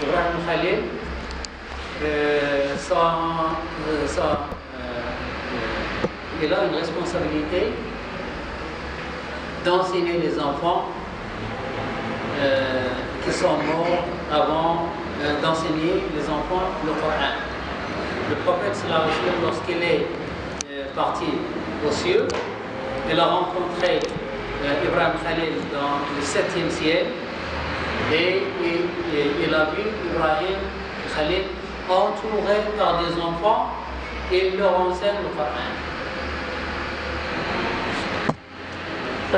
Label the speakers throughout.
Speaker 1: Ibrahim Khalil, il a une responsabilité d'enseigner les enfants qui sont morts avant d'enseigner les enfants le Coran. Le prophète sallallahu alayhi wa sallam, lorsqu'il est parti aux cieux, il a rencontré Ibrahim Khalil dans le 7e ciel et il a vu Ibrahim Khalil entouré par des enfants et il leur enseigne le Coran.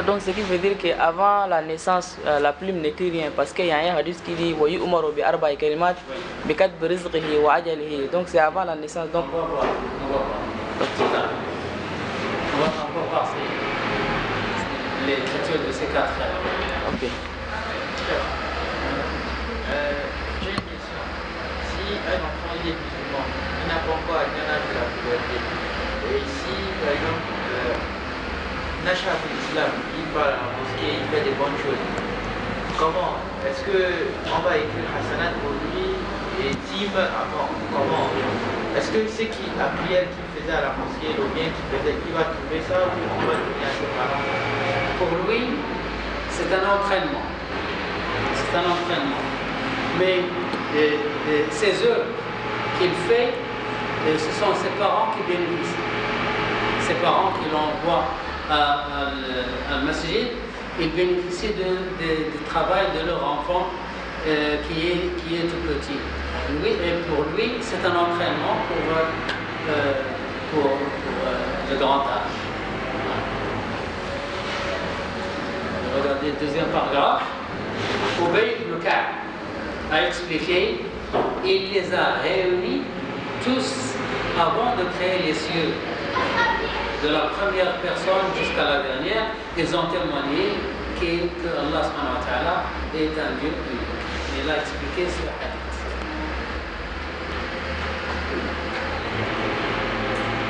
Speaker 2: Donc ce qui veut dire qu'avant la naissance, la plume n'écrit rien parce qu'il y a un hadith qui dit Wayu Umaru bi arba'i kalimat bi kadbi rizqihi wa ajalihi. Donc c'est avant la naissance. Donc
Speaker 1: on va voir. On va voir l'écriture de ces 4 frères.
Speaker 2: Ok.
Speaker 3: J'ai une question. Si un enfant il est musulman, il n'a pas encore atteint l'âge de la puberté, et si par exemple Nasha l'islam, il va à la mosquée, il fait des bonnes choses, comment est-ce qu'on va écrire Hassanat pour lui et s'il meurt avant, comment est-ce que c'est la prière qu'il faisait à la mosquée, le bien qu'il faisait, il va trouver ça ou on va donner à ses parents?
Speaker 1: Pour lui, c'est un entraînement. C'est un entraînement. Mais ces œuvres qu'il fait, ce sont ses parents qui bénéficient. Ses parents qui l'envoient à masjid, ils bénéficient du travail de leur enfant qui est tout petit. Et pour lui, c'est un entraînement pour le grand âge. Regardez le deuxième paragraphe. Ubay ibn Ka'b a expliqué, il les a réunis tous avant de créer les cieux. De la première personne jusqu'à la dernière, ils ont témoigné que Allah subhanahu wa ta'ala est un Dieu unique. Il a expliqué ce hadith.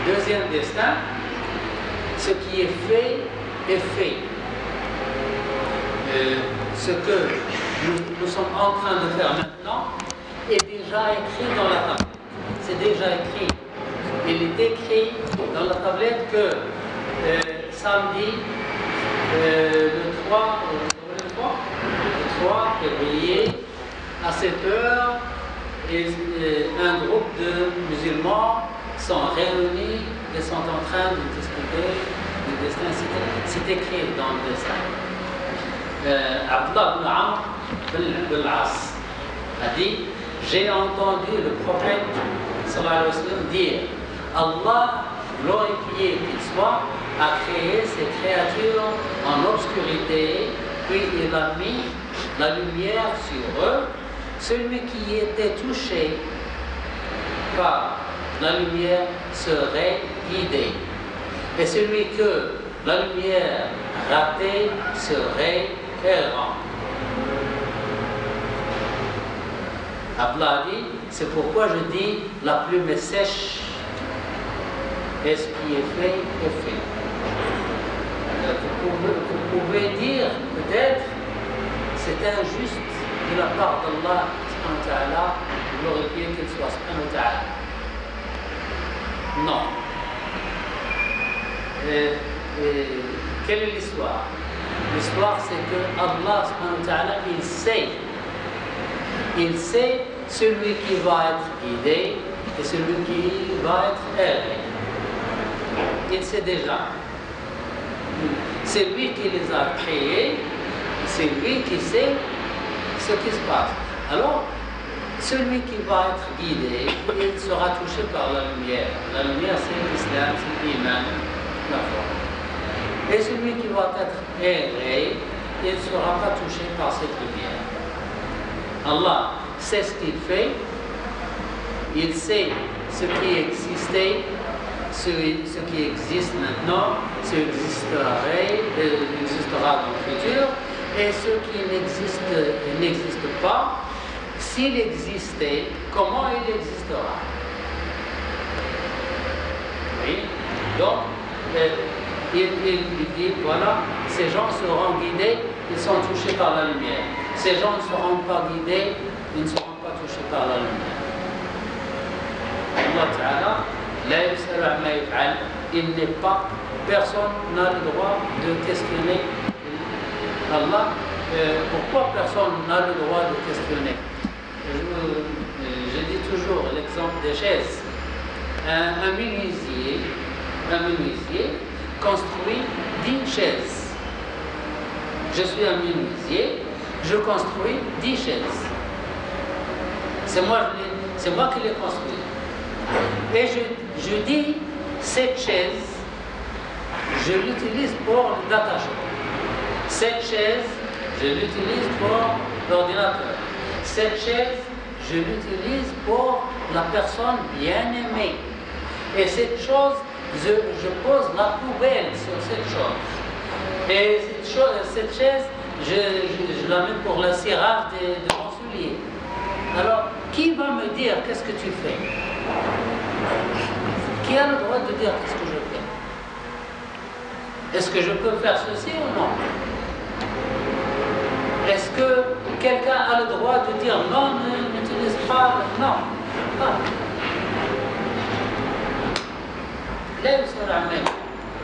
Speaker 1: Deuxième destin, ce qui est fait est fait. Ce que nous sommes en train de faire maintenant est déjà écrit dans la tablette. C'est déjà écrit. Il est écrit dans la tablette que samedi, le 3 février, à 7 heures, un groupe de musulmans sont réunis et sont en train de discuter du destin. C'est écrit dans le destin. Abdullah ibn Amr ibn al-As a dit, j'ai entendu le prophète sallallahu alayhi wa sallam dire, Allah, glorifié qu'il soit, a créé ces créatures en obscurité, puis il a mis la lumière sur eux. Celui qui était touché par la lumière serait guidé, et celui que la lumière ratait serait errant. Abdullah dit, c'est pourquoi je dis la plume est sèche et ce qui est fait est fait. Vous pouvez dire peut-être c'est injuste de la part d'Allah subhanahu wa ta'ala, glorifié qu'il soit subhanahu wa ta'ala. Non. Quelle est l'histoire? L'histoire, c'est que Allah subhanahu wa ta'ala, il sait celui qui va être guidé et celui qui va être erré. Il sait déjà. C'est lui qui les a créés, c'est lui qui sait ce qui se passe. Alors, celui qui va être guidé, il sera touché par la lumière. La lumière, c'est l'islam, c'est l'iman, la foi. Et celui qui va être erré, il ne sera pas touché par cette lumière. Allah sait ce qu'il fait, il sait ce qui existait, ce qui existe maintenant, ce qui existera dans le futur, et ce qui n'existe pas. S'il existait, comment il existera? Oui. Donc, il dit, voilà, ces gens seront guidés, ils sont touchés par la lumière. Ces gens ne seront pas guidés, ils ne seront pas touchés touché par la lumière. Allah Ta'ala, la yus'alu amma yaf'al, il n'est pas, personne n'a le droit de questionner Allah. Pourquoi personne n'a le droit de questionner? Je dis toujours l'exemple des chaises. Un menuisier construit 10 chaises. Je suis un menuisier, je construis 10 chaises. C'est moi qui les construis. Et je dis, cette chaise, je l'utilise pour l'attacher. Cette chaise, je l'utilise pour l'ordinateur. Cette chaise, je l'utilise pour la personne bien aimée. Et cette chose, je pose la poubelle sur cette chose. Et cette chaise, je la mets pour le cirage de mon soulier. Alors, qui va me dire qu'est-ce que tu fais? Qui a le droit de dire qu'est-ce que je fais? Est-ce que je peux faire ceci ou non? Est-ce que quelqu'un a le droit de dire non, n'utilise pas? Non, pas.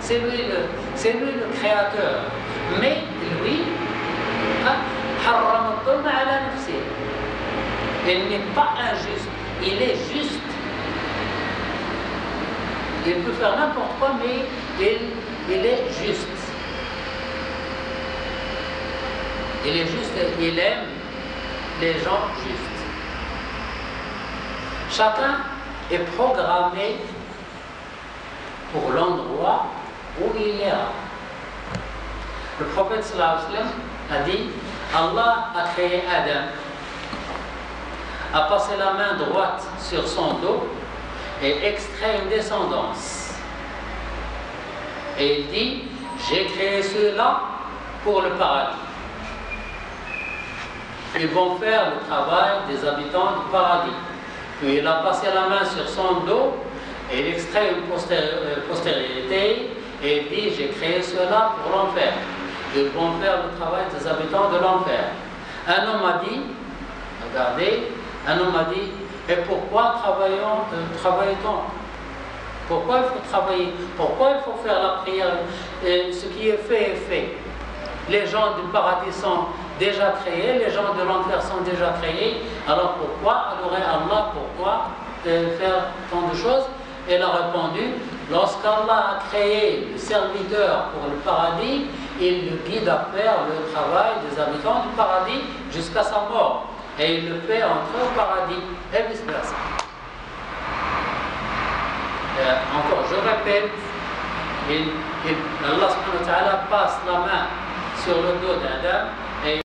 Speaker 1: C'est lui le créateur. Mais lui, il n'est pas injuste, il est juste. Il peut faire n'importe quoi, mais il est juste. Il est juste, il aime les gens justes. Chacun est programmé pour l'endroit où il ira. Le prophète sallallahu alayhi wa sallam a dit, Allah a créé Adam, a passé la main droite sur son dos et extrait une descendance. Et il dit, j'ai créé ceux-là pour le paradis. Ils vont faire le travail des habitants du paradis. Puis il a passé la main sur son dos et il extrait une postérité et il dit, j'ai créé cela pour l'enfer. Ils vont faire le travail des habitants de l'enfer. Un homme a dit, regardez, un homme a dit, et pourquoi travaille-t-on? Pourquoi il faut travailler? Pourquoi il faut faire la prière? Et ce qui est fait. Les gens du paradis sont déjà créés, les gens de l'enfer sont déjà créés. Alors pourquoi adorer Allah? Pourquoi faire tant de choses? Elle a répondu, lorsqu'Allah a créé le serviteur pour le paradis, il le guide à faire le travail des habitants du paradis jusqu'à sa mort. Et il le fait entrer au paradis, et vice-versa. Encore, je répète, Allah subhanahu wa ta'ala passe la main sur le dos d'Adam